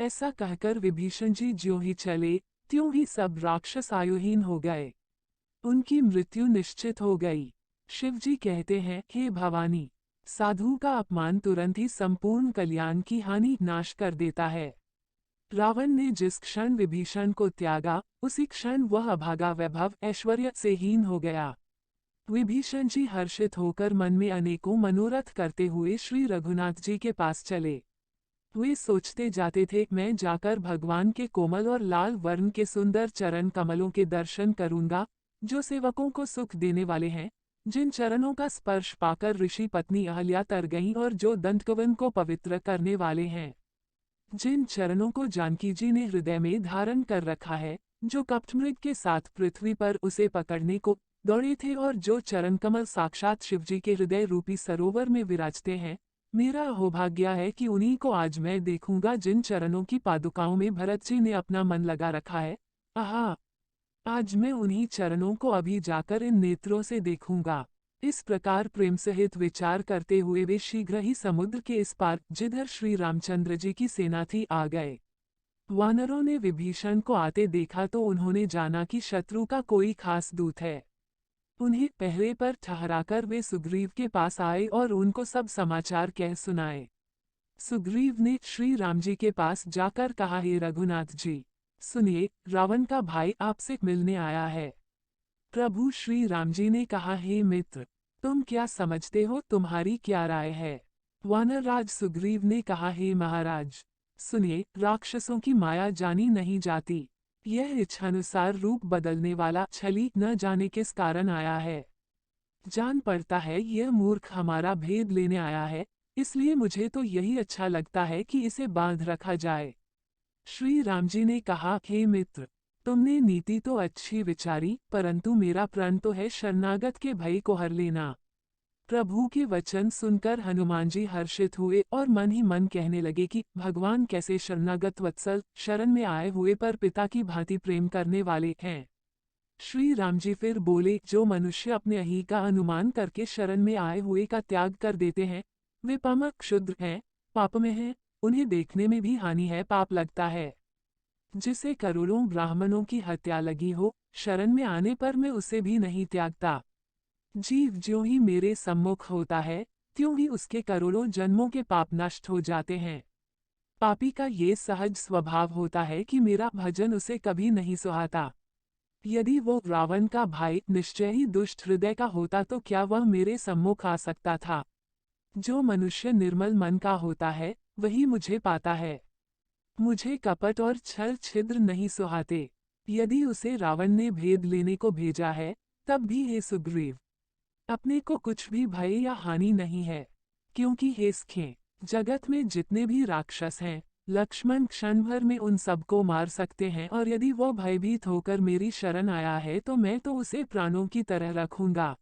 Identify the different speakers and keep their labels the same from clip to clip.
Speaker 1: ऐसा कहकर विभीषण जी ज्यों ही चले, त्यों ही सब राक्षस आयुहीन हो गए। उनकी मृत्यु निश्चित हो गई। शिवजी कहते हैं, हे भवानी, साधु का अपमान तुरंत ही संपूर्ण कल्याण की हानि नाश कर देता है। रावण ने जिस क्षण विभीषण को त्यागा, उसी क्षण वह अभागा वैभव ऐश्वर्य से हीन हो गया। विभीषण जी हर्षित होकर मन में अनेकों मनोरथ करते हुए श्री रघुनाथ जी के पास चले। वे सोचते जाते थे, मैं जाकर भगवान के कोमल और लाल वर्ण के सुंदर चरण कमलों के दर्शन करूंगा, जो सेवकों को सुख देने वाले हैं, जिन चरणों का स्पर्श पाकर ऋषि पत्नी अहल्या तर गईं और जो दंतकवन को पवित्र करने वाले हैं, जिन चरणों को जानकी जी ने हृदय में धारण कर रखा है, जो कपटमृग के साथ पृथ्वी पर उसे पकड़ने को दौड़े थे और जो चरण कमल साक्षात शिवजी के हृदय रूपी सरोवर में विराजते हैं, मेरा अहोभाग्य है कि उन्हीं को आज मैं देखूंगा जिन चरणों की पादुकाओं में भरत जी ने अपना मन लगा रखा है। आहा, आज मैं उन्हीं चरणों को अभी जाकर इन नेत्रों से देखूंगा। इस प्रकार प्रेम सहित विचार करते हुए वे शीघ्र ही समुद्र के इस पार, जिधर श्री रामचंद्र जी की सेना थी, आ गए। वानरों ने विभीषण को आते देखा तो उन्होंने जाना कि शत्रु का कोई खास दूत है। उन्हें पहरे पर ठहराकर वे सुग्रीव के पास आए और उनको सब समाचार कह सुनाए। सुग्रीव ने श्री राम जी के पास जाकर कहा, हे रघुनाथ जी, सुनिए, रावण का भाई आपसे मिलने आया है। प्रभु श्री राम जी ने कहा, हे मित्र, तुम क्या समझते हो, तुम्हारी क्या राय है? वानरराज सुग्रीव ने कहा, हे महाराज, सुनिए, राक्षसों की माया जानी नहीं जाती। यह इच्छानुसार रूप बदलने वाला छली न जाने किस कारण आया है। जान पड़ता है यह मूर्ख हमारा भेद लेने आया है, इसलिए मुझे तो यही अच्छा लगता है कि इसे बांध रखा जाए। श्री राम जी ने कहा, हे मित्र, तुमने नीति तो अच्छी विचारी, परंतु मेरा प्रण तो है शरणागत के भय को हर लेना। प्रभु के वचन सुनकर हनुमान जी हर्षित हुए और मन ही मन कहने लगे कि भगवान कैसे शरणागत वत्सल, शरण में आए हुए पर पिता की भांति प्रेम करने वाले हैं। श्री राम जी फिर बोले, जो मनुष्य अपने अहि का अनुमान करके शरण में आए हुए का त्याग कर देते हैं, वे पामक क्षुद्र हैं, पाप में हैं, उन्हें देखने में भी हानि है, पाप लगता है। जिसे करोड़ों ब्राह्मणों की हत्या लगी हो, शरण में आने पर मैं उसे भी नहीं त्यागता। जीव ज्यों ही मेरे सम्मुख होता है, त्यों ही उसके करोड़ों जन्मों के पाप नष्ट हो जाते हैं। पापी का ये सहज स्वभाव होता है कि मेरा भजन उसे कभी नहीं सुहाता। यदि वो रावण का भाई निश्चय ही दुष्ट हृदय का होता तो क्या वह मेरे सम्मुख आ सकता था? जो मनुष्य निर्मल मन का होता है, वही मुझे पाता है। मुझे कपट और छल छिद्र नहीं सुहाते। यदि उसे रावण ने भेद लेने को भेजा है, तब भी हे सुग्रीव, अपने को कुछ भी भय या हानि नहीं है, क्योंकि हे सखे, जगत में जितने भी राक्षस हैं, लक्ष्मण क्षण भर में उन सबको मार सकते हैं, और यदि वो भयभीत होकर मेरी शरण आया है तो मैं तो उसे प्राणों की तरह रखूंगा।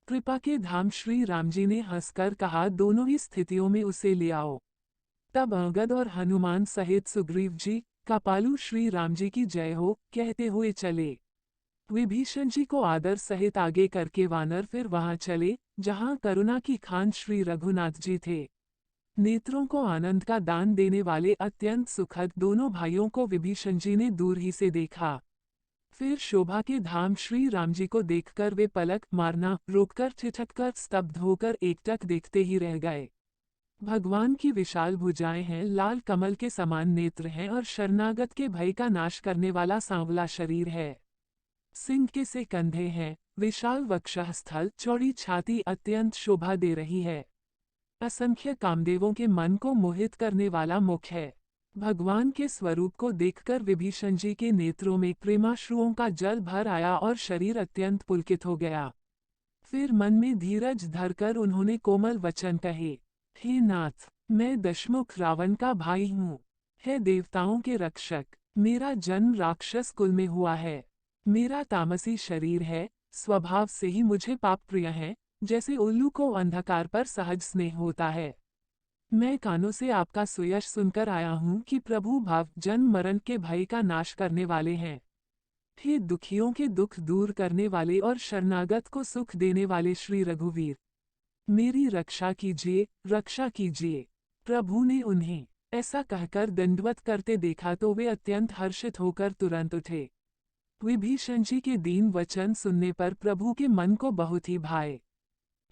Speaker 1: कृपा के धाम श्री राम जी ने हंसकर कहा, दोनों ही स्थितियों में उसे ले आओ। तब अंगद और हनुमान सहित सुग्रीव जी, कृपालु श्री राम जी की जय हो कहते हुए चले। विभीषण जी को आदर सहित आगे करके वानर फिर वहां चले, जहां करुणा की खान श्री रघुनाथ जी थे। नेत्रों को आनंद का दान देने वाले अत्यंत सुखद दोनों भाइयों को विभीषण जी ने दूर ही से देखा। फिर शोभा के धाम श्री राम जी को देखकर वे पलक मारना रोककर ठिठककर स्तब्ध होकर एकटक देखते ही रह गए। भगवान की विशाल भुजाएं हैं, लाल कमल के समान नेत्र हैं और शरणागत के भय का नाश करने वाला सांवला शरीर है। सिंह के से कंधे हैं, विशाल वक्षस्थल, चौड़ी छाती अत्यंत शोभा दे रही है। असंख्य कामदेवों के मन को मोहित करने वाला मुख है। भगवान के स्वरूप को देखकर विभीषण जी के नेत्रों में प्रेमाश्रुओं का जल भर आया और शरीर अत्यंत पुलकित हो गया। फिर मन में धीरज धरकर उन्होंने कोमल वचन कहे, हे नाथ, मैं दशमुख रावण का भाई हूँ। हे देवताओं के रक्षक, मेरा जन्म राक्षस कुल में हुआ है। मेरा तामसी शरीर है, स्वभाव से ही मुझे पाप प्रिय है, जैसे उल्लू को अंधकार पर सहज स्नेह होता है। मैं कानों से आपका सुयश सुनकर आया हूँ कि प्रभु भाव जन्म मरण के भय का नाश करने वाले हैं। हे दुखियों के दुख दूर करने वाले और शरणागत को सुख देने वाले श्री रघुवीर, मेरी रक्षा कीजिए, रक्षा कीजिए। प्रभु ने उन्हें ऐसा कहकर दंडवत करते देखा तो वे अत्यंत हर्षित होकर तुरंत उठे। विभीषण जी के दीन वचन सुनने पर प्रभु के मन को बहुत ही भाए।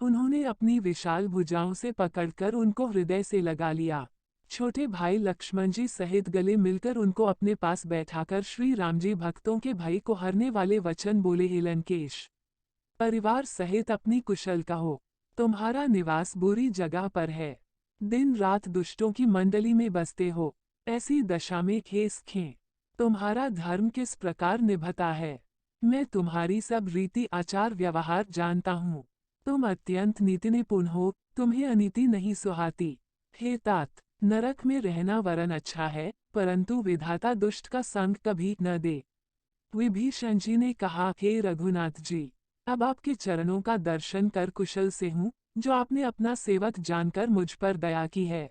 Speaker 1: उन्होंने अपनी विशाल भुजाओं से पकड़कर उनको हृदय से लगा लिया। छोटे भाई लक्ष्मण जी सहित गले मिलकर उनको अपने पास बैठाकर श्री राम जी भक्तों के भय को हरने वाले वचन बोले, हे लंकेश, परिवार सहित अपनी कुशल कहो। तुम्हारा निवास बुरी जगह पर है। दिन रात दुष्टों की मंडली में बसते हो। ऐसी दशा में खेस खें तुम्हारा धर्म किस प्रकार निभता है। मैं तुम्हारी सब रीति आचार व्यवहार जानता हूँ। तुम अत्यंत नीति निपुण हो, तुम्हें अनीति नहीं सुहाती। हे तात, नरक में रहना वरन अच्छा है, परंतु विधाता दुष्ट का संग कभी न दे। विभीषण जी ने कहा, हे रघुनाथ जी, अब आपके चरणों का दर्शन कर कुशल से हूँ, जो आपने अपना सेवक जानकर मुझ पर दया की है।